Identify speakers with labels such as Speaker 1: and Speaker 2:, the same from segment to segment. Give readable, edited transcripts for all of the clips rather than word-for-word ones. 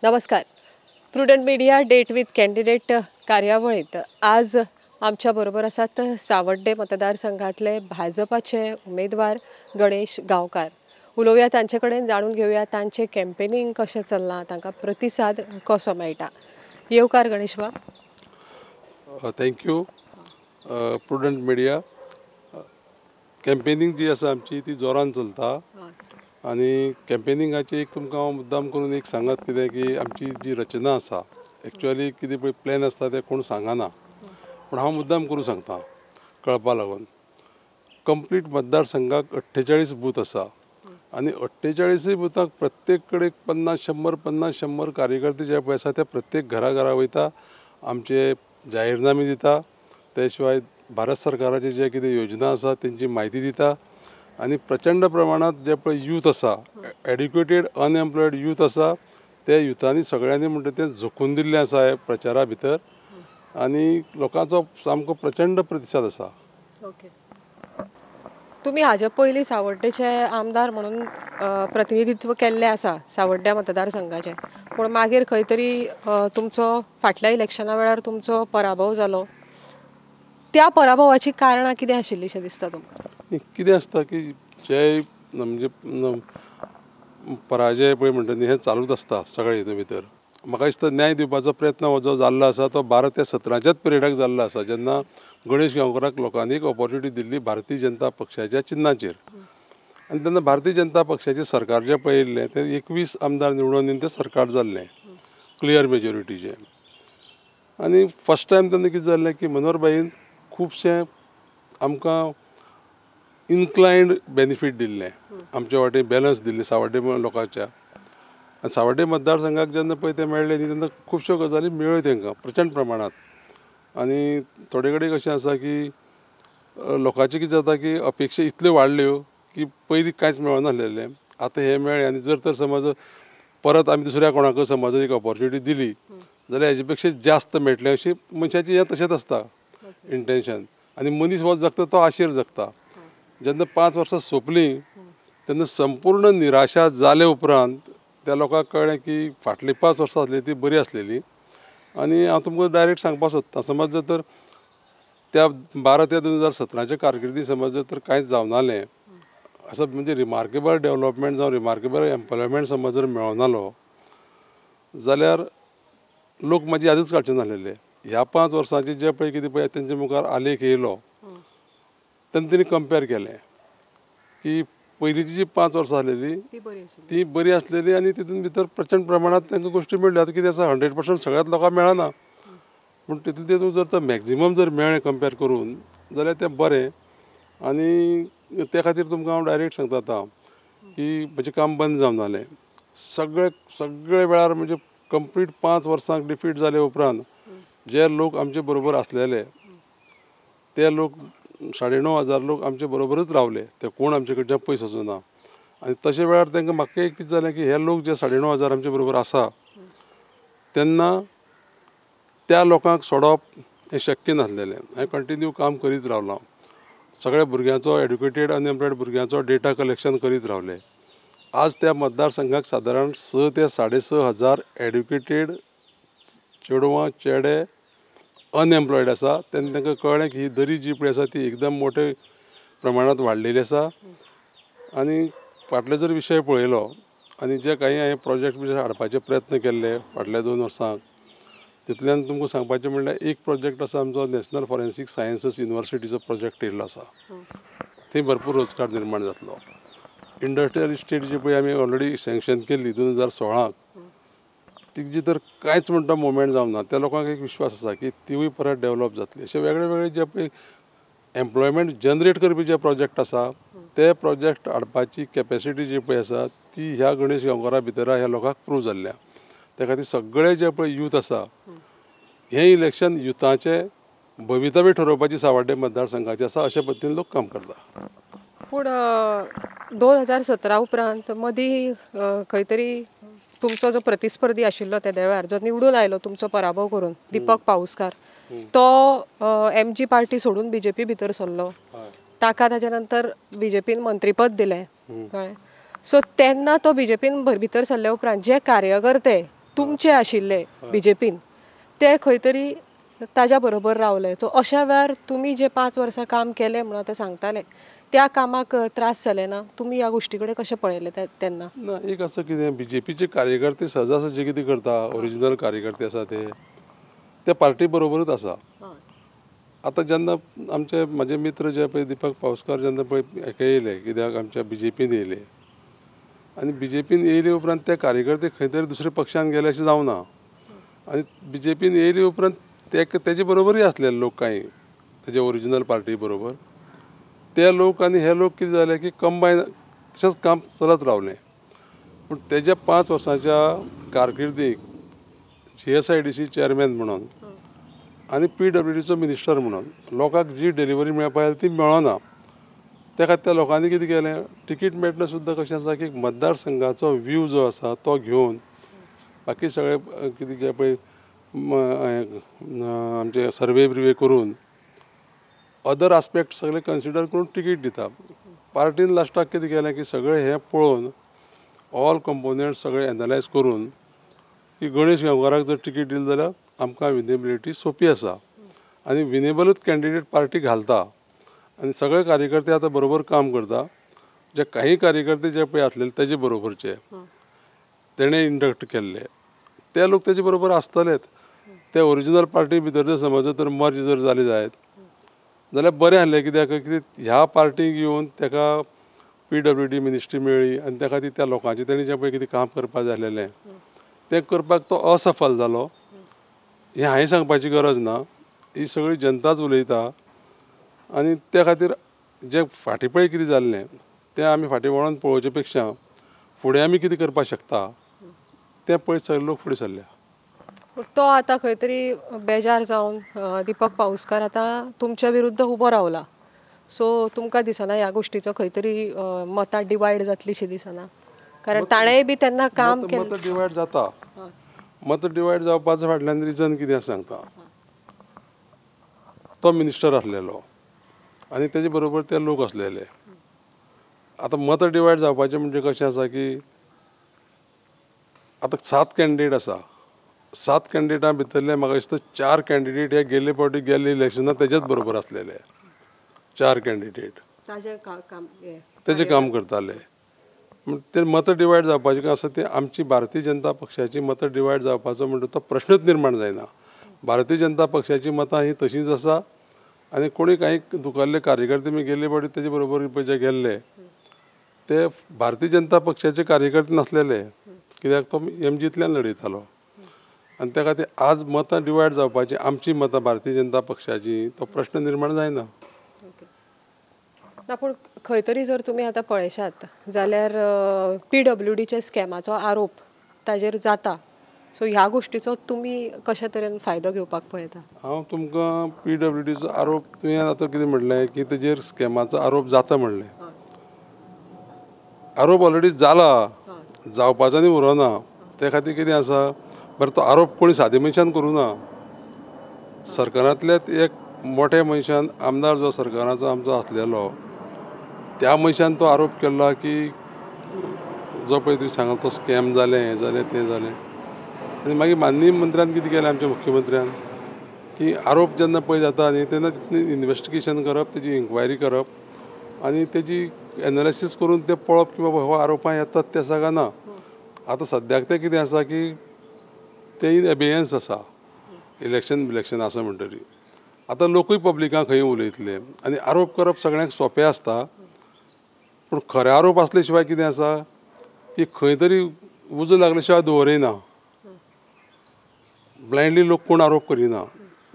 Speaker 1: नमस्कार. Prudent media date with candidate कार्यावळीत आज आमच्या बरोबर आसात सावड्डे मतदारसंघातले भाजपाचे उमेदवार गणेश गांवकार. उलोवया तांचे कडेन, जाणून घेवया तांचे कॅम्पेनिंग कशें चल्लां, तांकां प्रतिसाद कसो मेळटा. येवकार गणेश बा.
Speaker 2: थँक्यू. प्रुडंट मीडिया कॅम्पेनिंग जी आसा आमची ती जोरान चलता आणि कॅम्पेनिंगाचे एक तुमकां हांव मुद्दाम करून एक सांगत कितें की आमची जी रचना आसा एक्चुअली कितें पळय प्लॅन आसता ते कोण सांगना, पूण हांव मुद्दाम करून सांगता कळपा लागून. कंप्लीट मतदारसंघाक 48 बूथ आसा आनी 48 बुथाक प्रत्येक कडेन 50-100 कार्यकर्ते जे पळय आसा ते प्रत्येक घरा वयता, आमचे जाहीरनामे दिता, ते शिवाय भारत सरकाराचे जे कितें योजना आसा तेंची म्हायती दिता आनी प्रचंड प्रमाणात जे पळय यूथ आसा, एड्युकेटेड अनएम्प्लॉयड यूथ आसा, ते युथांनी सगळ्यांनी म्हणटा तें झोकून दिल्लें आसा ह्या प्रचारा भितर आनी लोकांचो सामको प्रचंड प्रतिसाद आसा.
Speaker 1: ओके. तुम्ही हाजे पयलीं सावड्डेचे आमदार म्हणून प्रतिनिधित्व केल्लें आसा सावड्ड्या मतदारसंघाचें, पूण मागीर खंय तरी तुमचो फाटल्या इलेक्शना वेळार तुमचो पराभव जालो. त्या पराभवाची कारणां कितें आशिल्लीं दिसता तुमकां?
Speaker 2: कितें आसता की जे म्हणजे पराजय पळय म्हणटा न्ही हें चालूच आसता सगळे हितून भितर. म्हाका दिसता न्याय दिवपाचो प्रयत्न हो जो जाल्लो आसा तो 12 ते 17च्याच पिरियडाक जाल्लो आसा, जेन्ना गणेश गांवकाराक लोकांनी एक ऑपॉर्च्युनिटी दिल्ली भारतीय जनता पक्षाच्या चिन्हाचेर. आनी तेन्ना भारतीय जनता पक्षाचें सरकार जें पळयल्लें तें 21 आमदार निवडून येवन तें सरकार जाल्लें क्लियर मेजॉरिटीचें. आनी फर्स्ट टायम तेन्ना कितें जाल्लें की मनोहरभाईन खुबशें आमकां इन्क्लायन्ड बेनिफीट दिल्लें, आमचे वाटेन बॅलन्स दिल्लें सावड्डे लोकांच्या. आनी सावड्डे मतदारसंघाक जेन्ना पळय तें मेळ्ळें न्ही तेन्ना खुबश्यो गजाली मेळ्ळ्यो तांकां प्रचंड प्रमाणांत. आनी थोडे कडेन कशें आसा की लोकांचें कितें जाता की अपेक्षा इतल्यो वाडल्यो की पयलीं कांयच मेळनासलेलें, आतां हें मेळ्ळें आनी जर तर समज परत आमी दुसऱ्या कोणाक समज एक ऑपॉर्च्युनिटी दिली जाल्यार हेजे पेक्षा जास्त मेळटलें अशें मनशाचें हें तशेंच आसता इंटेन्शन. आनी मनीस हो जगता तो आशेर जगता. जेन्ना 5 वर्सां सोंपलीं तेन्ना संपूर्ण निराशा जाले उपरांत त्या लोकांक कळ्ळें की फाटलीं 5 वर्सां आसलीं ती बरी आसलेली. आनी हांव तुमकां डायरेक्ट सांगपाक सोदतां, समज जर तर त्या 12 ते 2017च्या कारकिर्दी समज जर तर कांयच जावनालें, असो म्हणजे रिमार्केबल डेवलपमेंट जावं रिमार्केबल एम्प्लॉयमेंट समज जर मेळनालो जाल्यार लोक म्हाजी यादच काडचे नासलेले. ह्या 5 वर्सांचे जे पळय कितें पळय तेंचे मुखार आलेख येयलो तेन्ना तेणी कंपेर केलें की पयलींची जी 5 वर्सां आसलेली ती बरी आसलेली आनी तितून भितर प्रचंड प्रमाणांत तांकां गोश्टी मेळ्ळ्यो. आतां कितें आसा 100% सगळ्याच लोकांक मेळना, पूण तितून जर तर मॅक्झिमम जर मेळ्ळें कंपेर करून जाल्यार तें बरें. आनी त्या खातीर तुमकां हांव डायरेक्ट सांगता आतां की म्हजें काम बंद जावनालें. सगळे वेळार म्हणजे कंप्लीट 5 वर्सांक डिफीट जाले उपरांत जे लोक आमचे बरोबर आसलेले ते लोक 9,500 लोक आमचे बरोबरच रावले, ते कोण आमचे कडच्यान पयस वचूना. आनी तशे वेळार तांकां म्हाका एक कितें जालें की हे लोक जे 9,500 आमचे बरोबर आसा तेन्ना त्या लोकांक सोडप हें शक्य नासलेलें. हांवें कंटिन्यू काम करीत रावलां. सगळ्या भुरग्यांचो एड्युकेटेड अनएम्प्लॉयड भुरग्यांचो डेटा कलेक्शन करीत रावलें. आज त्या मतदारसंघाक सादारण 6,000 ते 6,500 एड्युकेटेड चेडवां चेडे अनएम्प्लॉयड आसा. तेन्ना तांकां कळ्ळें की ही दरी जी पळय आसा ती एकदम मोठे प्रमाणांत वाडलेली आसा. आनी फाटले जर विशय पळयलो आनी जे काही हांवें प्रोजेक्ट हाडपाचे प्रयत्न केल्ले फाटल्या 2 वर्सांक, तितूंतल्यान तुमकां सांगपाचें म्हणल्यार एक प्रोजेक्ट आसा आमचो नॅशनल फॉरेन्सीक सायन्सीस युनिवर्सिटीचो प्रोजेक्ट येयल्लो आसा. थंय भरपूर रोजगार निर्माण जातलो. इंडस्ट्रियल इस्टेट जी पळय आमी ऑलरेडी सँक्शन केल्ली 2016क, तिची तर कांयच म्हणटा मुवमेंट जावना. त्या लोकांक एक विश्वास आसा की तिवूय परत डेवलप जातली. अशे वेगळे जे पळय एम्प्लॉयमेंट जनरेट करपी जे प्रोजेक्ट आसा ते प्रोजेक्ट हाडपाची कॅपेसिटी जी पळय आसा ती ह्या गणेश गांवकारा भितर ह्या लोकांक प्रूव जाल्ल्या. त्या खातीर सगळे जे पळय यूथ आसा हें इलेक्शन युथाचें भवितव्य ठरोवपाची सावड्डे मतदारसंघाचें आसा, अशे पद्दतीन लोक काम करता.
Speaker 1: पूण 2017 उपरांत मदीं खंय तरी तुमचो जो प्रतिस्पर्धी आशिल्लो त्या वेळार जो निवडून आयलो तुमचो पराभव करून, दीपक पाऊसकार, तो MG पार्टी सोडून BJP भितर सरलो. ताका ताच्या नंतर BJPन मंत्रीपद दिलें. कळ्ळें. सो तेन्ना तो BJPन भितर सरले उपरांत जे कार्यकर्ते तुमचे आशिल्ले BJPन ते खंय तरी ताज्या बरोबर रावले. सो अशा वेळार तुमी जे 5 वर्सां काम केलें म्हणून ते सांगताले त्या कामाक त्रास जाले ना? तुमी ह्या गोष्टी कडेन कशें पळयले तेन्ना?
Speaker 2: ना एक असं कितें BJPचे कार्यकर्ते सहजासहजी जे कितें करता ओरिजिनल कार्यकर्ते आसा ते पार्टी बरोबरूच आसा. आतां जेन्ना आमचे म्हजे मित्र जे पळय दीपक पावसकार जेन्ना पळय हेका येयले कित्याक आमच्या BJPन येयले आनी BJPन येयले उपरांत ते कार्यकर्ते खंय तरी दुसऱ्या पक्षान गेले अशें जावना. आनी BJPन येयले उपरांत तेजे बरोबरूय आसलेले लोक कांय तेजे ओरिजिनल पार्टी बरोबर ते लोक आनी हे लोक कितें जाले की कंबायन तशेंच काम चलत रावलें. पूण तेज्या 5 वर्सांच्या कारकिर्दीक CSIDC चेअरमॅन म्हणून आनी PWDचो मिनिस्टर म्हणून लोकांक जी डिलिव्हरी मेळपाक जाय ती मेळना. त्या खातीर त्या लोकांनी कितें केलें तिकीट मेळटना सुद्दां कशें आसा की मतदारसंघाचो व्यू जो आसा तो घेवन बाकी सगळे कितें जे पळय आमचे सर्वे बिर्वे करून अदर आस्पेक्ट सगळे कन्सिडर करून तिकीट दिता. पार्टीन लास्टाक कितें केलें की सगळें हें पळोवन ऑल कंपोनंट्स सगळे एनालायज करून की गणेश गांवकाराक जर तिकीट दिलें जाल्यार आमकां विनेबिलिटी सोंपी आसा आनी विनेबलूच कॅन्डिडेट पार्टी घालता आनी सगळे कार्यकर्ते आतां बरोबर काम करता. जे काही कार्यकर्ते जे पळय आसलेले तेजे बरोबरचे तेणें इंडक्ट केल्ले ते लोक तेजे बरोबर आसतलेच. ते ओरिजिनल पार्टी भितर जर समज तर मर्ज जर जाली जायत जाल्यार बरें आहलें कित्याक ह्या पार्टीक येवन तेका PWD मिनिस्ट्री मेळ्ळी आनी त्या खातीर त्या लोकांचें तेणें जें पळय कितें काम करपाक जाय आसलेलें तें करपाक तो असफल जालो हें हांवें सांगपाची गरज ना. ही सगळी जनताच उलयता आनी त्या खातीर जें फाटीं पळय कितें जाल्लें तें आमी फाटीं वळोन पळोवचे पेक्षा फुडें आमी कितें करपाक शकता तें पळयत सगळे लोक फुडें सरल्या.
Speaker 1: तो आतां खंय तरी बेजार जावन दीपक पाऊसकार आतां तुमच्या विरुद्ध उबो रावला. सो तुमकां दिसना ह्या गोष्टीचो खंय तरी मतां डिवायड जातलीशी दिसना? कारण ताणेंय बी तेन्ना काम केलें.
Speaker 2: मत डिवायड जाता. मत डिवायड जावपाचो फाटल्यान रिजन कितें सांगता. तो मिनिस्टर आसलेलो आनी तेजे बरोबर ते लोक आसलेले. आतां मत डिवायड जावपाचें म्हणजे कशें आसा की आतां 7 कॅन्डिडेट आसा. 7 कॅन्डिडेटां भितरले म्हाका दिसता 4 कॅन्डिडेट हे गेल्ले फावटी गेल्ले इलेक्शनाक तेजेच बरोबर आसलेले. 4 कॅन्डिडेट तेजें काम करताले. ते मत डिवायड जावपाचें काय आसा तें आमची भारतीय जनता पक्षाची मत डिवायड जावपाचो म्हणटा तो प्रश्नच निर्माण जायना. भारतीय जनता पक्षाची मतां ही तशींच आसा आनी कोणी काही दुखाल्ले कार्यकर्ते बी गेल्ले फावटी तेजे बरोबर जे गेल्ले ते भारतीय जनता पक्षाचे कार्यकर्ते नासलेले कित्याक तो MGतल्यान लडयतालो आनी त्या खातीर आज मतां डिवायड जावपाची आमची मतां भारतीय जनता पक्षाची तो प्रश्न निर्माण जायना.
Speaker 1: ना पूण खंय तरी जर तुमी आतां पळयशात जाल्यार PWDच्या स्कॅमाचो आरोप ताजेर जाता. सो ह्या गोष्टीचो तुमी कशा तरेन फायदो घेवपाक पळयता?
Speaker 2: हांव तुमकां PWDचो आरोप तुवें आतां कितें म्हणलें की तेजेर स्कॅमाचो आरोप जाता म्हणलें. आरोप ऑलरेडी जाला जावपाचो आनी उरोना. त्या खातीर कितें आसा बरें तो आरोप कोणी सादे मनशान करूं ना. सरकारांतल्याच एक मोठ्या मनशान आमदार जो सरकाराचो आमचो आसलेलो त्या मनशान तो आरोप केल्लो की जो पळय तुवें सांगलो तो स्कॅम जालें हें जालें तें जालें. आनी मागीर माननीय मंत्र्यान कितें केलें आमच्या मुख्यमंत्र्यान की आरोप जेन्ना पळय जाता न्ही तेन्ना इन्वेस्टिगेशन करप तेजी इन्क्वायरी करप आनी तेजी एनालिसीस करून तें पळोवप की बाबा हो आरोपां येतात ते आसा काय ना. आतां सद्याक तें कितें आसा की तें इन एबियन्स आसा इलेक्शन आसा म्हणटरी. आतां लोकूय पब्लिकाक खंय उलयतले आनी आरोप करप सगळ्यांक सोंपें आसता. पूण खरे आरोप आसले शिवाय कितें आसा की खंय तरी उजो लागले शिवाय दवरिना. ब्लायंडली लोक कोण आरोप करिना.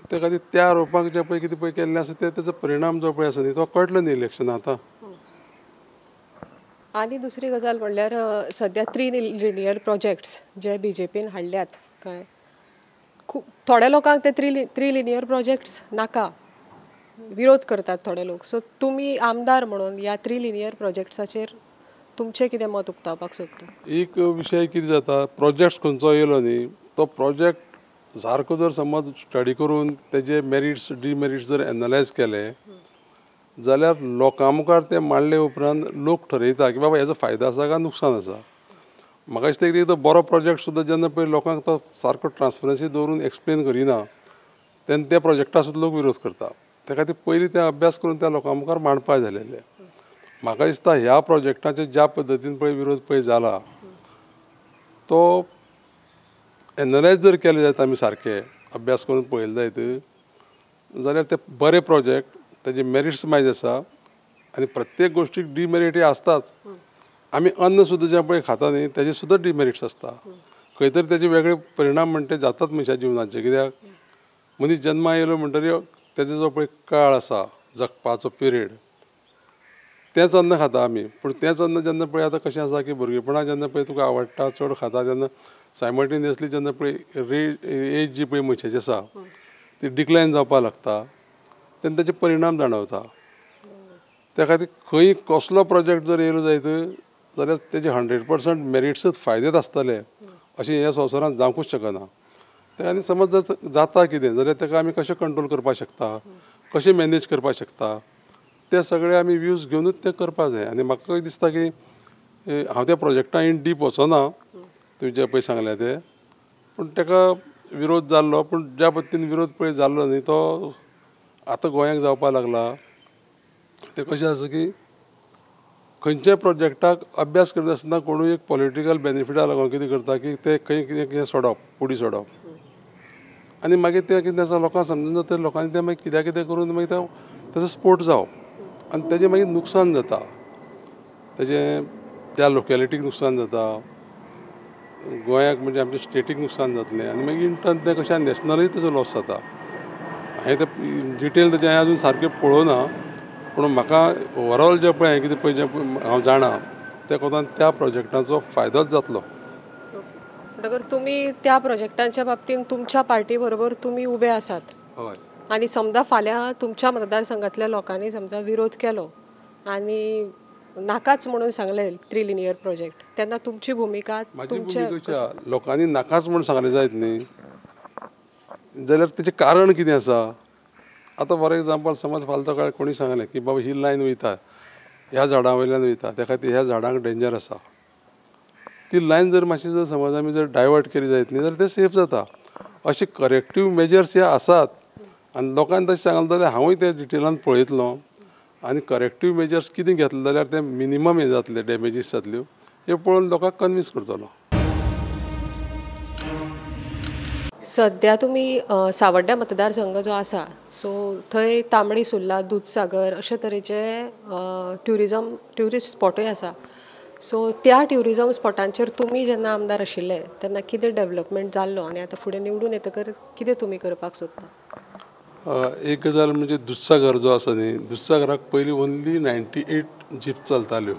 Speaker 2: त्या खातीर त्या आरोपाक जे पळय कितें पळय केल्लें आसा तेजो परिणाम जो पळय आसा न्ही तो कळटलो न्ही इलेक्शनां आतां.
Speaker 1: आनी दुसरी गजाल म्हणल्यार सद्या 3 लिनियर प्रोजेक्ट्स जे BJPन हाडल्यात कळ्ळें. खूब थोड्या लोकांक ते 3 लिनियर प्रोजेक्ट्स नाका विरोध करतात थोडे लोक. सो तुमी आमदार म्हणून ह्या 3 लिनियर प्रोजेक्ट्साचेर तुमचें कितें मत उक्तावपाक सोदता?
Speaker 2: एक विशय कितें जाता प्रोजेक्ट खंयचो येयलो न्ही तो प्रोजेक्ट सारको जर समज स्टडी करून तेजे मेरिट्स डिमेरिट्स जर एनालायज केले जाल्यार लोकां मुखार ते मांडले उपरांत लोक ठरयता की बाबा हेजो फायदो आसा काय नुकसान आसा. म्हाका दिसता की तो बरो प्रोजेक्ट सुद्दां जेन्ना पळय लोकांक तो सारको ट्रान्सपरन्सी दवरून एक्सप्लेन करिना तेन्ना त्या प्रोजेक्टाक सुद्दां लोक विरोध करता. त्या खातीर पयलीं ते अभ्यास करून त्या लोकां मुखार मांडपा जाय. म्हाका दिसता ह्या प्रोजेक्टाचे ज्या पद्दतीन पळय विरोध पळय जाला तो एनालायज जर केले जायत आमी सारके अभ्यास करून पळयले जायत जाल्यार ते बरे प्रोजेक्ट तेजे मेरिट्स मायज आसा आनी प्रत्येक गोश्टीक डिमेरिट आसताच. आमी अन्न सुद्दां जें पळय खाता न्ही तेजे सुद्दां डिमेरिट्स आसता. खंय तरी तेजे वेगळे परिणाम म्हणटा जातात मनशा जिवनाचे. कित्याक मनीस जल्मा येयलो म्हणटरी तेजो जो पळय काळ आसा जगपाचो पिरियड तेंच अन्न खाता आमी. पूण तेंच अन्न जेन्ना पळय आतां कशें आसा की भुरगेपणां जेन्ना पळय तुका आवडटा चड खाता तेन्ना सायमल्टेनियसली जेन्ना पळय एज जी पळय मनशाची आसा ती डिक्लायन जावपाक लागता तेन्ना तेजे परिणाम जाणवता. त्या खातीर खंय कसलो प्रोजेक्ट जर येयलो जायत जाल्यार तेजे 100% मेरिट्सूच फायदेच आसतले अशें ह्या संवसारांत जावंकूच शकना. त्या खातीर समज जर जाता कितें जाल्यार ताका आमी कशें कंट्रोल करपाक शकता, कशें मॅनेज करपाक शकता ते सगळे आमी व्यूज घेवनूच तें करपाक जाय. आनी म्हाका दिसता की हांव त्या प्रोजेक्टा इन डीप वचना तुवें जें पळय सांगलें तें, पूण ताका विरोध जाल्लो. पूण ज्या पद्दतीन विरोध पळय जाल्लो न्ही तो आतां गोंयांत जावपाक लागला. ते कशें आसा की खंयच्याय प्रोजेक्टाक अभ्यास करता आसतना कोणूय एक पॉलिटिकल बेनिफिटा लागून कितें करता की ते खंय कितें कितें सोडप फुडें सोडप आनी मागीर तें कितें आसा लोकांक समजून जाता लोकांनी तें मागीर कित्याक कितें करून मागीर तेजो स्पोर्ट जावप आनी तेजें मागीर नुकसान जाता. तेजें त्या लोकेलिटीक नुकसान जाता, गोंयाक म्हणजे आमच्या स्टेटीक नुकसान जातलें आनी मागीर इन टर्न तें कशें नॅशनलूय तेजो लॉस जाता. हांवें तें डिटेल तेजें हांवें अजून सारकें पळोवना पूण म्हाका ओवरऑल जें पळय हांवें कितें पळय जें हांव जाणा त्या कोतान त्या प्रोजेक्टाचो फायदोच जातलो.
Speaker 1: अगर तुमी त्या प्रोजेक्टांच्या बाबतीन तुमच्या पार्टी बरोबर तुमी उबे आसात
Speaker 2: हय
Speaker 1: आनी समजा फाल्यां तुमच्या मतदारसंघातल्या लोकांनी समजा विरोध केलो आनी नाकाच म्हणून सांगले 3 लिनियर प्रोजेक्ट तेन्ना तुमची भुमिका
Speaker 2: म्हाजी भुमिका लोकांनी नाकाच म्हणून सांगलें जायत न्ही जाल्यार तेजें कारण कितें आसा. आतां फॉर एग्जाम्पल समज फाल्यां सकाळीं कोणी सांगलें की बाबा ही लायन वयता ह्या झाडां वयल्यान वयता त्या खातीर ह्या झाडांक डेंजर आसा. ती लायन जर मातशी जर समज आमी जर डायवर्ट केली जायत न्ही जाल्यार तें सेफ जाता. अशे करेक्टीव मेजर्स हे आसात आनी लोकांनी तशें सांगलें जाल्यार हांवूय तें डिटेलान पळयतलो आनी करेक्टीव मेजर्स कितें घेतले जाल्यार ते मिनिमम हे जातले डॅमेजीस जातल्यो हे पळोवन लोकांक कन्विन्स करतलो.
Speaker 1: सध्या तुमी सावड्ड्या मतदारसंघ जो आसा सो थंय तांबडी सुर्ला दूधसागर अशे तरेचे ट्युरिस्ट स्पॉटूय आसा. सो त्या ट्युरिजम स्पॉटांचेर तुमी जेन्ना आमदार आशिल्ले तेन्ना कितें डेव्हलपमेंट जाल्लो आनी आतां फुडें निवडून येतकर कितें तुमी करपाक सोदता.
Speaker 2: एक गजाल म्हणजे दूधसागर जो आसा न्ही दूधसागराक पयलीं ओन्ली 98 जीप चलताल्यो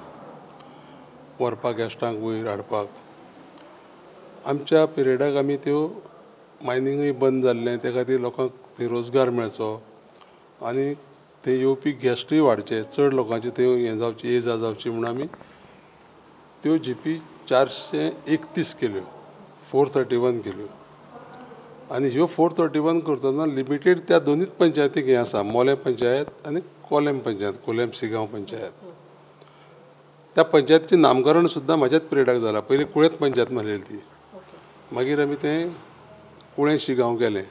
Speaker 2: व्हरपाक गॅस्टांक वयर हाडपाक. आमच्या पिरियडाक आमी त्यो मायनिंगूय बंद जाल्लें त्या खातीर लोकांक थंय रोजगार मेळचो आनी थंय येवपी गॅस्टूय वाडचे चड लोकांची थंय हें जावची ये जा जावची म्हणून आमी त्यो जीपी 431 केल्यो 431 केल्यो. आनी ह्यो 431 करतना लिमिटेड त्या दोनूच पंचायतीक हें आसा मोलें पंचायत आनी कोलेम पंचायत कोलेम सिगांव पंचायत. त्या पंचायतीचें नामकरण सुद्दां म्हाज्याच पिरियडाक जालां. पयलीं कुळेत पंचायत म्हणलेली ती मागीर आमी तें कुळें शिगांव केलें.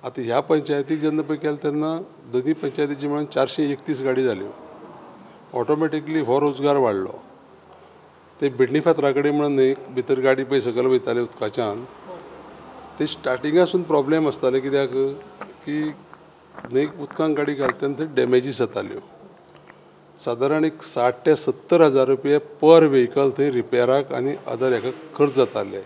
Speaker 2: आतां ह्या पंचायतीक जेन्ना पळय केलें तेन्ना दोनी पंचायतीची मेळून 431 गाडी जाल्यो. ऑटोमॅटिकली हो रोजगार वाडलो. ते बिडणी फातरा कडेन म्हणून न्ही भितर गाडी पळय सकयल वयताले उदकाच्यान ते स्टार्टिंगासून प्रॉब्लेम आसताले कित्याक की न्हंय उदकांत गाडी घालता तेन्ना थंय डॅमेजीस जाताल्यो. सादारण एक 60 ते 70 हजार रुपया पर व्हेकल थंय रिपेराक आनी अदर हेका खर्च जाताले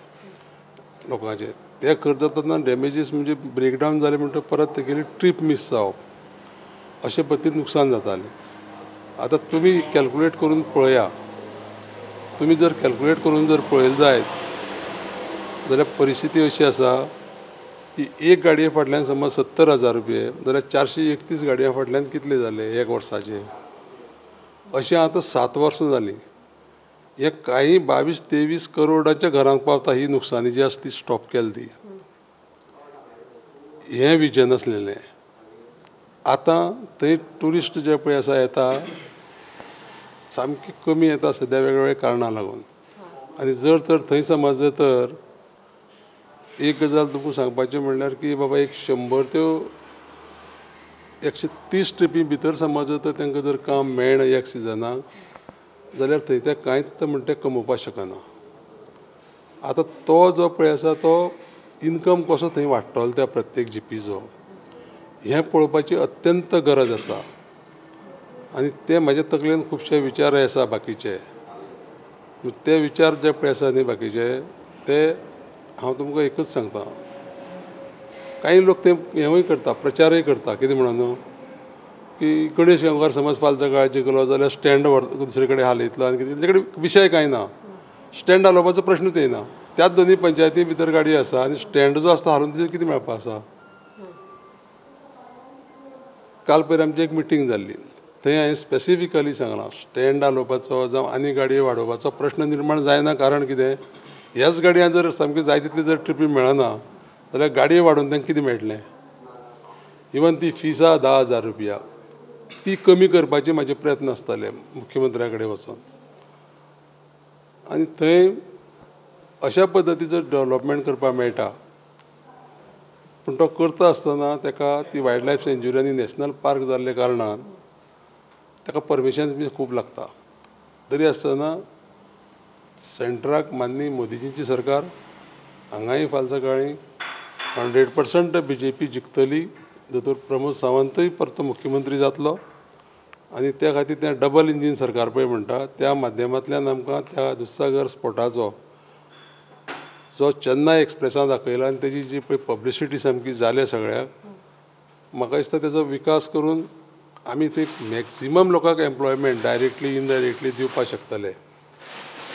Speaker 2: लोकांचे. ते खर्च जातना डॅमेजीस म्हणजे ब्रेकडावन जाले म्हणटकीर परत तेगेली ट्रीप मिस जावप अशे पद्दतीन नुकसान जातालें. आतां तुमी कॅल्कुलेट करून पळया तुमी जर कॅल्कुलेट करून जर पळयलें जायत जाल्यार परिस्थिती अशी आसा की एक गाडये फाटल्यान समज 70 हजार रुपये जाल्यार 431 गाडयां फाटल्यान कितले जाले एक वर्साचे. अशें आतां 7 वर्सां जालीं. हे काही 22-23 करोडाच्या घरांक पावता ही नुकसानी जी आसा ती स्टॉप केली ती. हें विजन आसलेलें. आतां थंय ट्युरिस्ट जे पळय आसा येता सामकी कमी येता सद्या वेगवेगळ्या कारणां लागून. आनी जर तर थंय समज तर एक गजाल तुमकां सांगपाचें म्हणल्यार की बाबा एक 100 त्यो 130 ट्रिपी भितर समज तर तांकां जर काम मेळना एक सिजनाक जाल्यार थंय ते कांयच म्हणटा तें कमोवपाक शकना. आतां तो जो पळय आसा तो इनकम कसो थंय वाडटलो त्या प्रत्येक जीपीचो हें पळोवपाची अत्यंत गरज आसा. आनी ते म्हाज्या तकलेन खुबशे विचार आसा बाकीचे. ते विचार जे पळय आसा न्ही बाकीचे ते हांव तुमकां एकच सांगता. काही लोक ते हेंवूय करता प्रचारय करता कितें म्हणून की गणेश गांवकार समज फाल्यां सकाळीं जिखलो जाल्यार स्टँड दुसरे कडेन हालयतलो आनी कितें तेजे कडेन विशय कांय ना. स्टँड हालोवपाचो प्रश्नूच येना. त्याच दोनी पंचायती भितर गाडी आसा आनी स्टँड जो आसता हालोवन तेजेर कितें मेळपा आसा. काल पयर आमची एक मिटींग जाल्ली थंय हांवें स्पेसिफिकली सांगलां स्टँड हालोवपाचो जावं आनी गाडयो वाडोवपाचो प्रश्न निर्माण जायना. कारण कितें ह्याच गाडयांक जर सामकी जाय तितली जर ट्रिपी मेळना जाल्यार गाडयो वाडोवन तांकां कितें मेळटलें. इवन ती फीस आहा 10,000 रुपया ती कमी करपाचे म्हाजे प्रयत्न आसतले मुख्यमंत्र्या कडेन वचून. आनी थंय अशा पद्दतीचो डेवलपमेंट करपाक मेळटा. पूण तो करता आसतना ताका ती वायल्ड लायफ सँच्युरी आनी नॅशनल पार्क जाल्ले कारणान ताका परमिशन बी खूब लागता. तरी आसतना सेंटराक माननीय मोदीजींची सरकार हांगाय फाल्यां सकाळीं 100% BJP जिखतली. दोतोर प्रमोद सावंतय परतो मुख्यमंत्री जातलो आनी त्या खातीर तें डबल इंजीन सरकार पळय म्हणटा त्या माध्यमांतल्यान आमकां त्या दुधसागर स्पोटाचो जो चेन्नय एक्सप्रेसान दाखयला आनी तेजी जी पळय पब्लिसिटी सामकी जाल्या सगळ्याक म्हाका दिसता तेजो विकास करून आमी थंय मॅक्झिमम लोकांक एम्प्लॉयमेंट डायरेक्टली इनडायरेक्टली दिवपाक शकतले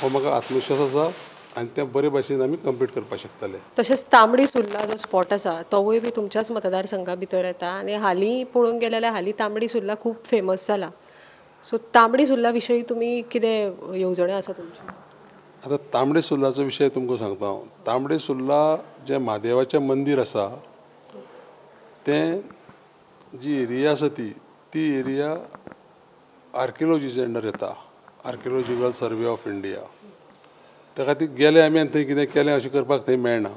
Speaker 2: हो म्हाका आत्मविश्वास आसा. आनी ते बरे भाशेन आमी कंप्लीट करपाक शकतले.
Speaker 1: तशेंच तांबडी सुर्ला जो स्पॉट आसा तोवूय बी तुमच्याच मतदारसंघा भितर येता आनी हालीं पळोवंक गेले जाल्यार हालीं तांबडी सुर्ला खूब फेमस जाला. सो तांबडी सुर्ला विशयी तुमी कितें येवजण्यो आसा तुमच्यो.
Speaker 2: आतां तांबडे सुर्लाचो विशय तुमकां सांगता हांव. तांबडे सुर्ला जें म्हादेवाचें मंदीर आसा तें जी एरिया आसा ती एरिया आर्किओलॉजीचे अंडर येता. Archaeological survey of India. त्या खातीर गेले आमी आनी थंय कितें केलें अशें करपाक थंय मेळना.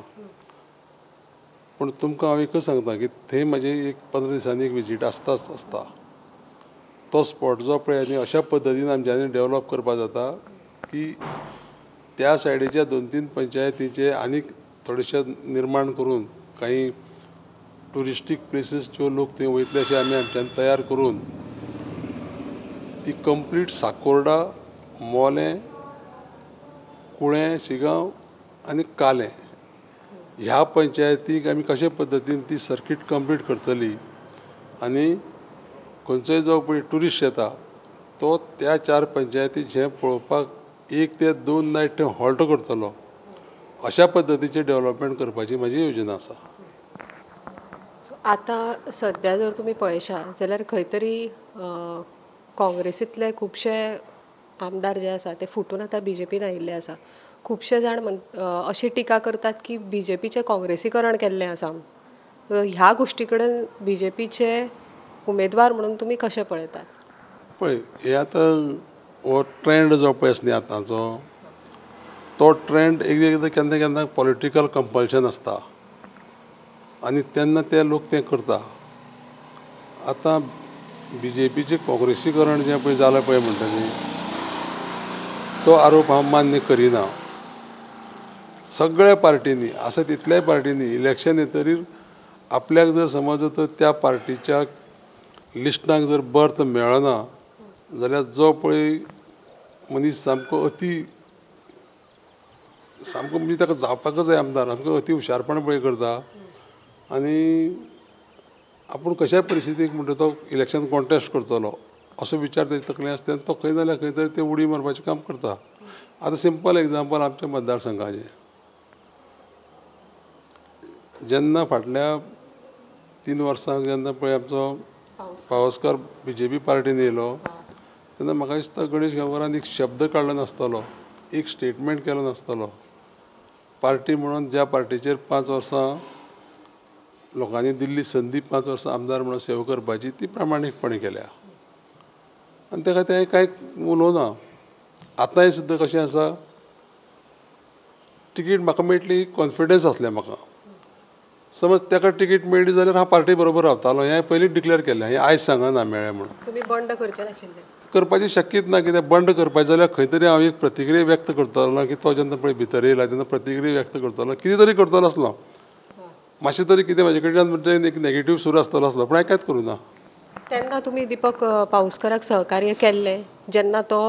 Speaker 2: पूण तुमकां हांव एकच सांगता की थंय म्हाजी एक 15 दिसांनी एक विजीट आसताच आसता. तो स्पॉट जो पळय आनी अशा पद्दतीन आमच्यांनी डेवलप करपाक जाता की त्या सायडीच्या 2-3 पंचायतीचे आनीक थोडेशे निर्माण करून काही टुरिस्टीक प्लेसीस ज्यो लोक थंय वयतले अशें आमी आमच्यान तयार करून ती कंप्लीट साकोर्डा मोलें कुळें शिगांव आनी कालें ह्या पंचायतीक आमी कशे पद्दतीन ती सर्कीट कंप्लीट करतली आनी खंयचोय जो पळय ट्युरिस्ट येता तो त्या 4 पंचायतीचें पळोवपाक 1 ते 2 नायट थंय हॉल्ट करतलो अशा पद्दतीचें डेवलपमेंट करपाची म्हाजी योजना आसा.
Speaker 1: सो आतां सद्या जर तुमी पळयशात जाल्यार खंय तरी काँग्रेसींतले खुबशे आमदार जे आसा ते फुटून आतां BJPन आयिल्ले आसा. खुबशे जाण अशी टिका करतात की BJPचें काँग्रेसीकरण केल्लें आसा. ह्या गोश्टी कडेन BJPचे उमेदवार म्हणून तुमी कशें पळयतात.
Speaker 2: पळय हे आतां हो ट्रेंड जो पळय आसा न्ही आतांचो तो ट्रेंड एकदां केन्ना केन्ना पॉलिटिकल कंपल्शन आसता आनी तेन्ना ते लोक तें करता. आतां BJPचें काँग्रेसीकरण जें पळय जालां पळय म्हणटा न्ही तो आरोप हांव मान्य करिना. सगळ्या पार्टींनी आसा तितल्याय पार्टींनी इलेक्शन येतरीर आपल्याक जर समज तर त्या पार्टीच्या लिस्टांक जर बर्थ मेळना जाल्यार जो पळय मनीस सामको सामको म्हणजे ताका जावपाकच जाय आमदार सामको अति हुशारपण पळय करता आनी आपूण कशाय परिस्थितीक म्हणटा तो इलेक्शन कॉन्टेस्ट करतलो असो विचार तेजे तकलेन आसता तो खंय जाल्यार खंय तरी ते उडी मारपाचें काम करता. आतां सिंपल एग्जांपल आमच्या मतदारसंघाचें जेन्ना फाटल्या 3 वर्सांक जेन्ना पळय आमचो पावसकर BJP पार्टीन येयलो तेन्ना म्हाका दिसता गणेश गांवकारान एक शब्द काडलो नासतलो एक स्टेटमेंट केलो नासतलो. पार्टी म्हणून ज्या पार्टीचेर 5 वर्सां लोकांनी दिल्ली संदी 5 वर्सां आमदार म्हणून सेवा करपाची ती प्रामाणीकपणी केल्या आनी त्या खातीर हांवें कांय उलोवना. आतांय सुद्दां कशें आसा टिकीट म्हाका मेळटली कॉन्फिडन्स आसलें म्हाका. समज ताका टिकीट मेळ्ळी जाल्यार हांव पार्टी बरोबर रावतालो. हें पयलींच डिक्लेअर केलें, हें आयज सांगना मेळ्ळें म्हणून.
Speaker 1: तुम्ही बंड करचे नाशिल्ले.
Speaker 2: करपाची शक्यच ना, कित्याक बंड करपाचें जाल्यार खंय तरी हांव एक प्रतिक्रिया व्यक्त करतलो की तो जेन्ना पळय भितर येयला तेन्ना प्रतिक्रिया व्यक्त करतलो, कितें तरी करतलो आसलो. मातशें तरी कितें म्हाजे कडच्यान एक नेगेटीव सूर आसतलो आसलो, पूण हांवें कांयच करूं ना.
Speaker 1: तेन्ना तुम्ही दीपक पाऊसकाराक सहकार्य केल्लें. जेन्ना तो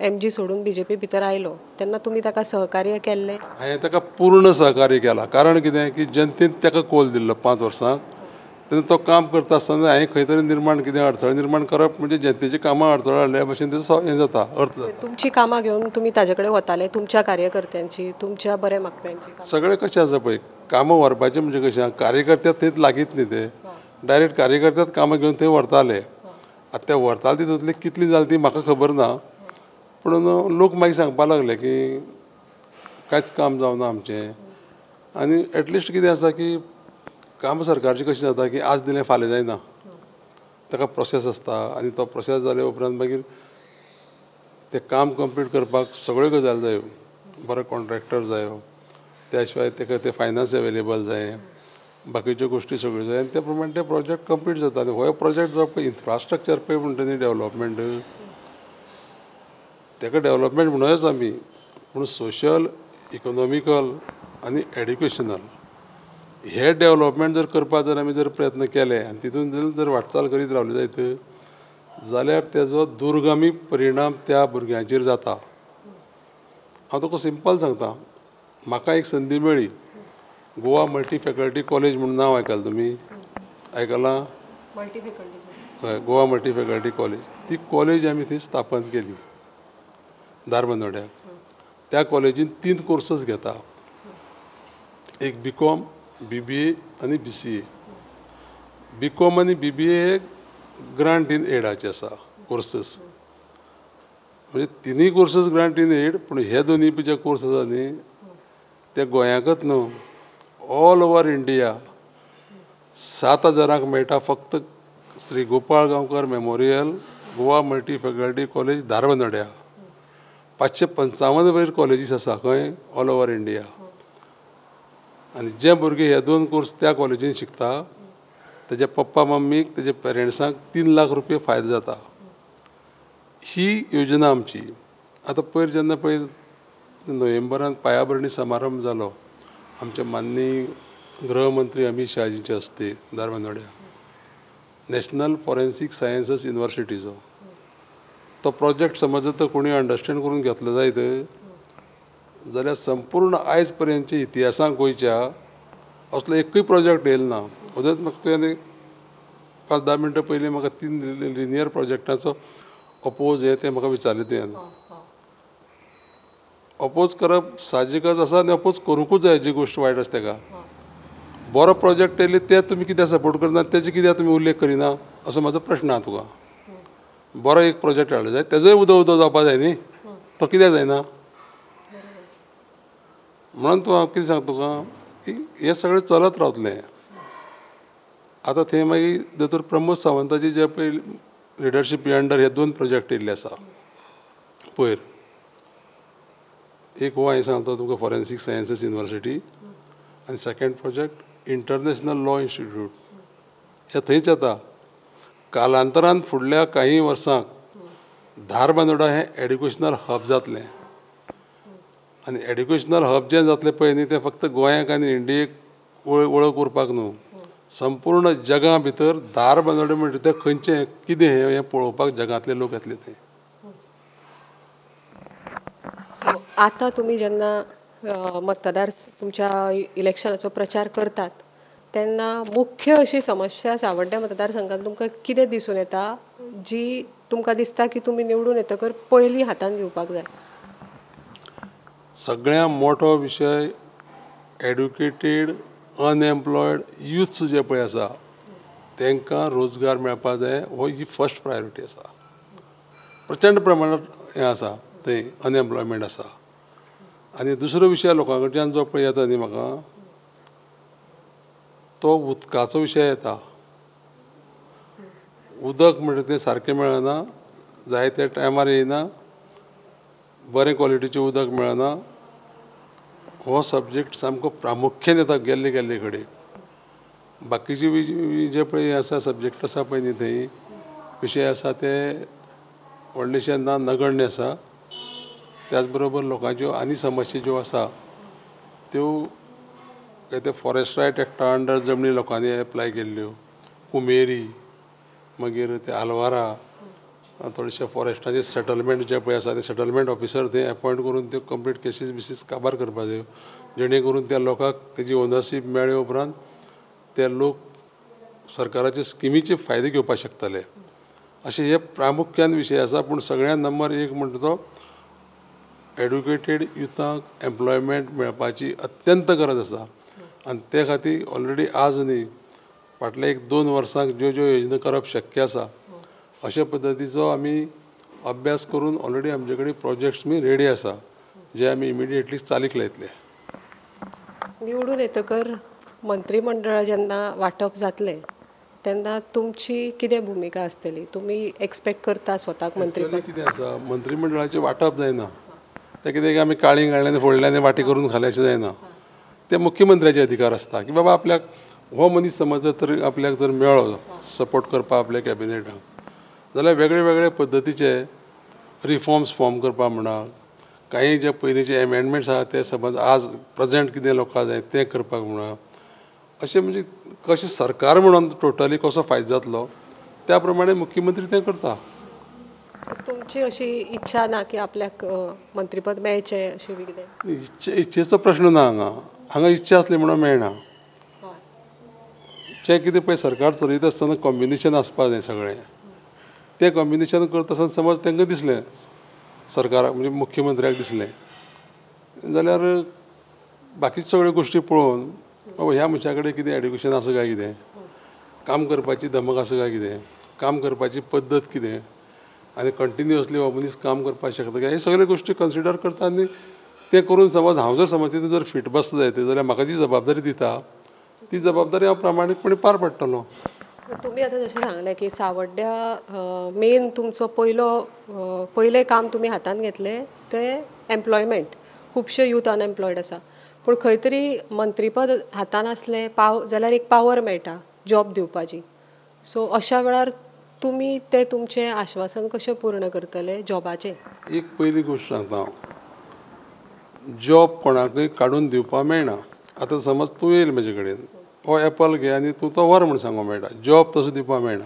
Speaker 1: MG सोडून BJP भितर आयलो तेन्ना तुम्ही ताका सहकार्य केल्लें.
Speaker 2: हांवें ताका पूर्ण सहकार्य केलां. कारण कितें की जनतेन ताका कौल दिल्लो 5 वर्सांक, तेन्ना तो काम करता आसतना हांवें खंय तरी निर्माण कितें अडथळो निर्माण करप म्हणजे जनतेची कामां अडथळो हाडल्या भशेन तेजो हें जाता, अर्थ जाता.
Speaker 1: तुमची कामां घेवन तुम्ही ताजे कडेन वताले, तुमच्या कार्यकर्त्यांची, तुमच्या बरे मागप्यांची.
Speaker 2: सगळें कशें आसा पळय, कामां व्हरपाचें म्हणजे कशें, कार्यकर्ते थंयच लागीत न्ही ते, डायरेक्ट कार्यकर्त्याच कामां घेवन थंय व्हरताले. आतां ते व्हरताले तितूंतली कितली जाली ती म्हाका खबर ना, पूण लोक मागीर सांगपाक लागले की कांयच काम जावना आमचें. आनी एटलिस्ट कितें आसा की काम सरकारचें कशें जाता की आज दिलें फाल्यां जायना, ताका प्रोसेस आसता. आनी तो प्रोसेस जाले उपरांत मागीर तें काम कंप्लीट करपाक सगळ्यो गजाली जायो. बरो कॉन्ट्रॅक्टर जायो, त्या शिवाय ताका ते फायनान्स अवेलेबल जाय, बाकीच्यो गोश्टी सगळ्यो जाय, आनी त्या प्रमाणे ते प्रोजेक्ट कंप्लीट जाता. आनी हो प्रोजेक्ट जो पळय इन्फ्रास्ट्रक्चर पळय म्हणटा न्ही, डेवलॉपमेंट, ताका डेवलॉपमेंट म्हणूनच आमी, पूण सोशल, इकॉनॉमिकल आनी एड्युकेशनल हे डेवलॉपमेंट जर करपाक जर आमी जर प्रयत्न केले आनी तितून जर वाटचाल करीत रावले जायत जाल्यार तेजो दुर्गामी परिणाम त्या भुरग्यांचेर जाता. हांव तुका सिंपल सांगता, म्हाका एक संदी मेळ्ळी. गोवा मल्टी फॅकल्टी कॉलेज म्हणून नांव आयकलां तुमी? आयकलां? हय, गोवा मल्टी फॅकल्टी कॉलेज. ती कॉलेज आमी थंय स्थापन केली धारबांदोड्याक. त्या कॉलेजीन 3 कोर्सीस घेता, एक BCom, BBA आनी BCA. BCom आनी BBA ग्रांट इन एडाचे आसा कोर्सीस, म्हणजे 3 कोर्सीस ग्रांट इन एड. पूण हे दोनी जे कोर्स आसा न्ही ते गोंयाकच न्हू, ऑल ओवर इंडिया 7,000 मेळटा फक्त Shri Gopal Gaonkar memorial Goa multi faculty college धारबांदोड्या. 555 वयर कॉलेजीस आसा खंय, ऑल ओवर इंडिया. आनी जे भुरगे हे 2 कोर्स त्या कॉलेजीन शिकता तेजे पप्पा मम्मीक, तेजे पेरंट्सांक 3 लाख रुपया फायदो जाता. ही योजना आमची. आतां पयर जेन्ना पळय नोव्हेंबरान पायाभरणी समारंभ जालो आमचे माननीय गृहमंत्री अमित शाहजीचे हस्ते धारबांदोड्या, नॅशनल फॉरेन्सीक सायन्सीस युनिवर्सिटीचो तो प्रोजेक्ट समज जर कोणी अंडरस्टँड करून घेतलो जायत जाल्यार संपूर्ण आयज पर्यंतच्या इतिहासांत गोंयच्या असलो एकूय प्रोजेक्ट येयलो ना. उदक म्हाका तुवें 5-10 मिनटां पयलीं म्हाका 3 लिनियर प्रोजेक्टाचो अपोज हे ते म्हाका विचारले तुवें. अपोज करप साहजिकच आसा आनी अपोज करूंकूच जाय. जी गोश्ट वायट आसा ताका. बरो प्रोजेक्ट येयले ते तुमी कित्याक सपोर्ट करना, तेजे कित्याक तुमी उल्लेख करिना, असो म्हाजो प्रश्न आहा तुका. बरो एक प्रोजेक्ट हाडलो जाय तेजोय उदो जावपाक जाय न्ही, तो कित्याक जायना? म्हणून तूं हांव कितें सांगता तुका की हें सगळें चलत रावतलें. आतां थंय मागीर दोतोर प्रमोद सावंताची जे पळय लिडरशिपी अंडर हे 2 प्रोजेक्ट येयल्ले आसा पयर. एक हो हांवें सांगता तुमकां फॉरेन्सीक सायन्सीस युनिवर्सिटी आनी second project international law institute. हे थंयच येता. कालांतरान फुडल्या काही वर्सांक धारबांदोडा हें एड्युकेशनल हब जातलें. आनी एड्युकेशनल हब जें जातलें पळय न्ही तें फक्त गोंयाक आनी इंडियेक वळख उरपाक न्हू, संपूर्ण जगा भितर धारबांदोडा म्हणजे तें खंयचें कितें हें पळोवपाक जगांतले लोक येतले थंय.
Speaker 1: सो आतां तुमी जेन्ना मतदार तुमच्या इलेक्शनाचो प्रचार करतात तेन्ना मुख्य अशी समस्या सावड्ड्या मतदारसंघात तुमकां कितें दिसून येता जी तुमकां दिसता की तुमी निवडून येतकर पयलीं हातान घेवपाक जाय?
Speaker 2: सगळ्यात मोठो विशय एड्युकेटेड अनएम्प्लॉयड युथ्स जे पळय आसा तांकां रोजगार मेळपाक जाय. हो ही फर्स्ट प्रायोरिटी आसा. प्रचंड प्रमाणांत हें आसा थंय अनएम्प्लॉयमेंट आसा. आनी दुसरो विशय लोकां कडच्यान जो पळय येता न्ही म्हाका तो उदकाचो विशय येता. उदक म्हणजे तें सारकें मेळना, जाय त्या टायमार येयना, बरें क्वॉलिटीचें उदक मेळना. हो सब्जेक्ट सामको प्रामुख्यान येता गेल्ले कडेन. बाकीचे जे पळय आसा सब्जेक्ट आसा पळय न्ही थंय विशय आसा ते व्हडलेशे ना नगण्य आसा. त्याच बरोबर लोकांच्यो आनी समस्या ज्यो आसा त्यो ते फॉरेस्ट रायट एक्टा अंडर जमनी लोकांनी एप्लाय केल्ल्यो, कुमेरी, मागीर ते आलवारा, थोडेशे फॉरेस्टाचे सेटलमेंट जे पळय आसा ते सेटलमेंट ऑफिसर थंय अपॉयंट करून त्यो कंप्लीट केसीस बिसीस काबार करपा जायो, जेणे करून त्या लोकांक तेजी ओनरशीप मेळ्ळे उपरांत ते लोक सरकाराचे स्किमीचे फायदे घेवपाक शकतले. अशे हे प्रामुख्यान विशय आसा. पूण सगळ्यात नंबर एक म्हणटा तो एड्युकेटेड युथांक एम्प्लॉयमेंट मेळपाची अत्यंत गरज आसा. आनी ते खातीर ऑलरेडी आज न्ही फाटल्या 1-2 वर्सांक ज्यो ज्यो योजना करप शक्य आसा अशे पद्दतीचो आमी अभ्यास करून ऑलरेडी आमचे कडेन प्रोजेक्ट्स बी रेडी आसा जे आमी इमिडिएटली चालीक लायतले.
Speaker 1: निवडून येतकर मंत्रिमंडळ जेन्ना वांटप जातलें तेन्ना तुमची कितें भुमिका आसतली? तुमी एक्सपेक्ट करता स्वताक मंत्रीपद?
Speaker 2: कितें आसा मंत्रिमंडळाचें वांटप जायना. ते कितें आमी काळी घालल्यान फोडल्यान वांटी करून खालें अशें जायना. ते मुख्यमंत्र्याचे अधिकार आसता की बाबा आपल्याक हो मनीस समज जर आपल्याक जर मेळ्ळो सपोर्ट करपा आपल्या कॅबिनेटाक जाल्यार वेगळे वेगळे पद्दतीचे रिफॉर्म्स फॉर्म करपा म्हणा, काही जे पयलींचे एमेंडमेंट्स आहा ते समज आज प्रेजेंट कितें लोकांक जाय तें करपाक म्हणा, अशें म्हणजे कशें सरकार म्हणून टोटली कसो फायदो जातलो त्या प्रमाणे मुख्यमंत्री तें करता.
Speaker 1: तुमची अशी इच्छा ना की आपल्याक मंत्रीपद मेळचें अशी बी कितें?
Speaker 2: इच्छेचो प्रश्न ना हांगा इच्छा आसली म्हणून मेळना. जे कितें पळय सरकार चलयता आसतना कॉम्बिनेशन आसपा जाय सगळें. तें कॉम्बिनेशन करता आसतना समज तांकां दिसलें सरकाराक म्हणजे मुख्यमंत्र्याक दिसलें जाल्यार बाकीच्यो सगळ्यो गोश्टी पळोवन बाबा ह्या मनशा कडेन कितें एड्युकेशन आसा काय कितें, काम करपाची धमक आसा काय कितें, काम करपाची पद्दत कितें आनी कंटिन्युअसली हो मनीस काम करपाक शकता काय, हे सगळे गोश्टी कन्सिडर करता. आनी ते करून समज हांव जर समज तितून जर फीट बसता जाय जाल्यार म्हाका जी जबाबदारी दिता ती जबाबदारी हांव प्रामाणीकपणे पार पडटलो.
Speaker 1: तुम्ही आता जशें सांगलें की सावड्ड्या मेन तुमचो पयलें काम तुमी हातान घेतलें तें एम्प्लॉयमेंट. खुबशे यूथ अनएम्प्लॉयड आसा पूण खंय तरी मंत्रीपद हातान आसलें जाल्यार एक पावर मेळटा जॉब दिवपाची. सो अशा वेळार तुमी ते तुमचें आश्वासन कशें पूर्ण करतले जॉबाचें?
Speaker 2: एक पयली गोश्ट सांगता हांव, जॉब कोणाकय काडून दिवपाक मेळना. आतां समज तूं येयलो म्हजे कडेन हो एपल घे आनी तूं तो व्हर म्हूण सांगूंक मेळटा, जॉब तसो दिवपाक मेळना.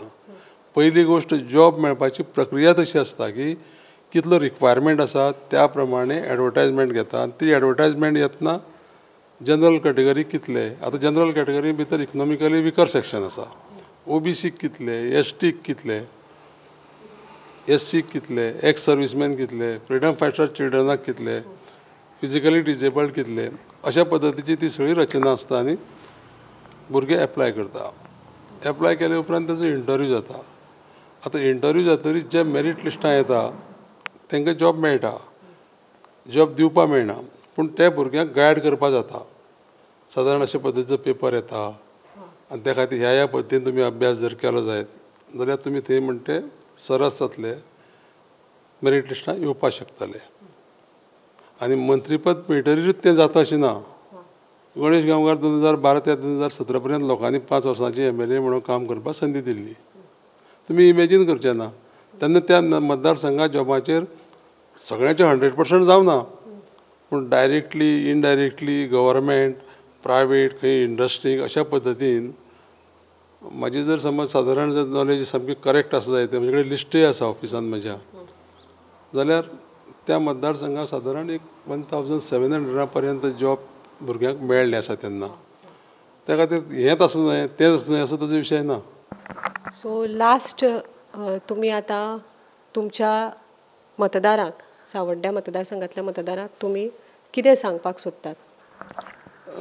Speaker 2: पयली गोश्ट जॉब मेळपाची प्रक्रिया तशी आसता की कितलो रिक्वायरमेंट आसा त्या प्रमाणे एडवर्टायजमेंट घेता. आनी ती एडवर्टायजमेंट येतना जनरल कॅटेगरी कितले, आतां जनरल कॅटेगरी भितर इकनॉमिकली विकर सेक्शन आसा, OBCक कितले, STक कितले, SCक कितले, एक्स सर्विसमॅन कितले, फ्रिडम फायटर चिल्ड्रनाक कितले, फिजिकली डिजेबल्ड कितले, अशा पद्दतीची ती सगळी रचना आसता. आनी भुरगे एप्लाय करता. एप्लाय केले उपरांत ताजो इंटरव्यू जाता. आतां इंटरव्यू जातकीर जे मेरिट लिस्टां येता तांकां जॉब मेळटा, जॉब दिवपाक मेळना. पूण त्या भुरग्यांक गायड करपा जाता. सादारण अशे पद्दतीचो पेपर येता आनी त्या खातीर ह्या पद्दतीन तुमी अभ्यास जर केलो जायत जाल्यार तुमी थंय म्हणटे सरस जातले, मेरिट लिस्टां येवपाक शकतले. आनी मंत्रीपद मेळटरीच तें जाता अशें ना. गणेश गांवकार 2012 ते 2017 पर्यंत लोकांनी 5 वर्सांची MLA म्हणून काम करपाक संदी दिल्ली. तुमी इमॅजीन करचें ना तेन्ना त्या मतदारसंघात जॉबाचेर सगळ्यांचे 100% जावना पूण डायरेक्टली इनडायरेक्टली गव्हर्मेंट प्रायवेट खंय इंडस्ट्रीक अशा पद्दतीन म्हाजी जर समज सादारण जर नॉलेज सामकी करेक्ट आसा जायते म्हजे कडेन लिस्टूय आसा ऑफिसान म्हज्या, जाल्यार त्या मतदारसंघात सादारण एक 1700 पर्यंत जॉब भुरग्यांक मेळ्ळे आसा तेन्ना. त्या खातीर हेंच आसूं जाय तेंच आसूं जाय असो ताजो विशय ना.
Speaker 1: सो लास्ट तुमी आतां तुमच्या मतदारांक सावड्ड्या मतदारसंघातल्या मतदारांक तुमी कितें सांगपाक सोदतात?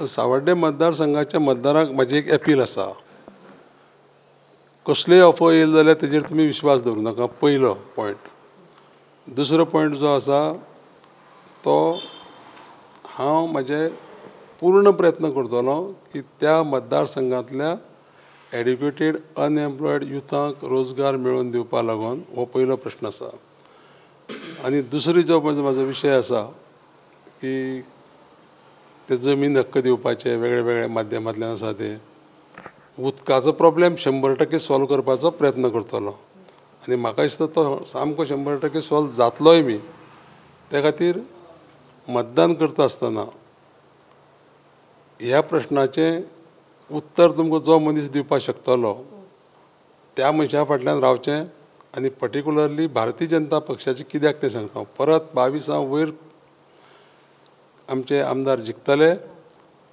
Speaker 2: सावड्ड्या मतदारसंघाच्या मतदारांक म्हाजी एक अपील आसा. कसल्योय ऑफर येयल्यो जाल्यार तेजेर तुमी विश्वास दवरूं नाका, पयलो पॉयंट. दुसरो पॉयंट जो आसा तो हांव म्हाजे पूर्ण प्रयत्न करतलो की त्या मतदारसंघातल्या एड्युकेटेड अनएम्प्लॉयड युथांक रोजगार मेळोवन दिवपा लागून हो पयलो प्रश्न आसा. आनी दुसरी जो म्हाजो विशय आसा की ते जमीन हक्क दिवपाचे वेगळे वेगळे माध्यमांतल्यान आसा ते उदकाचो प्रॉब्लेम 100% सॉल्व करपाचो प्रयत्न करतलो आनी म्हाका दिसता तो सामको 100% सॉल्व जातलोय बी. त्या खातीर मतदान करता आसतना ह्या प्रश्नाचें उत्तर तुमकां जो मनीस दिवपाक शकतलो त्या मनशा फाटल्यान रावचें आनी पर्टिक्युलरली भारतीय जनता पक्षाचें कित्याक तें सांगता. परत 22 वयर आमचे आमदार जिखतले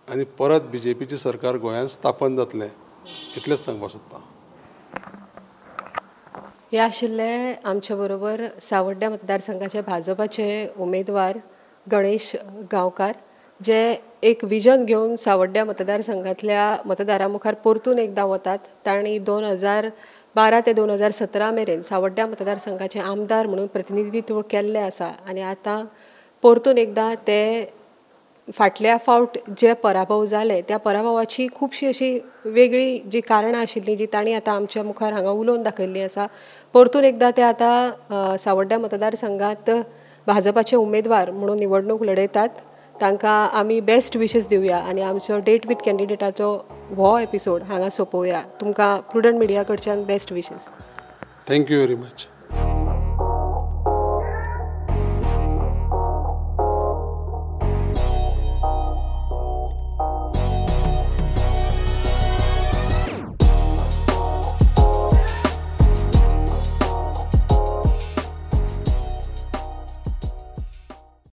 Speaker 2: आनी परत BJPचें सरकार गोंयांत स्थापन जातलें इतलेंच सांगपाक सोदतां.
Speaker 1: हे आशिल्ले आमच्या बरोबर सावड्ड्या मतदारसंघाचे भाजपाचे उमेदवार गणेश गांवकार जे एक विजन घेवन सावड्ड्या मतदारसंघातल्या मतदारां मुखार परतून एकदां वतात. तांणी 2012 ते 2017 मेरेन सावड्ड्या मतदारसंघाचे आमदार म्हणून प्रतिनिधित्व केल्लें आसा आनी आतां परतून एकदां ते फाटल्या फावट जे पराभव जाले त्या पराभवाची खुबशी अशी वेगळी जी कारणां आशिल्लीं जी तांणी आतां आमच्या मुखार हांगा उलोवन दाखयल्लीं आसा. परतून एकदां ते आतां सावड्ड्या मतदारसंघात भाजपाचे उमेदवार म्हणून निवडणूक लडयतात. तांकां आमी बेस्ट विशीस दिवया आनी आमचो डेट विथ कॅन्डिडेटाचो हो एपिसोड हांगा सोंपोवया. तुमकां प्रुडंट मिडिया कडच्यान best wishes.
Speaker 2: Thank you very much.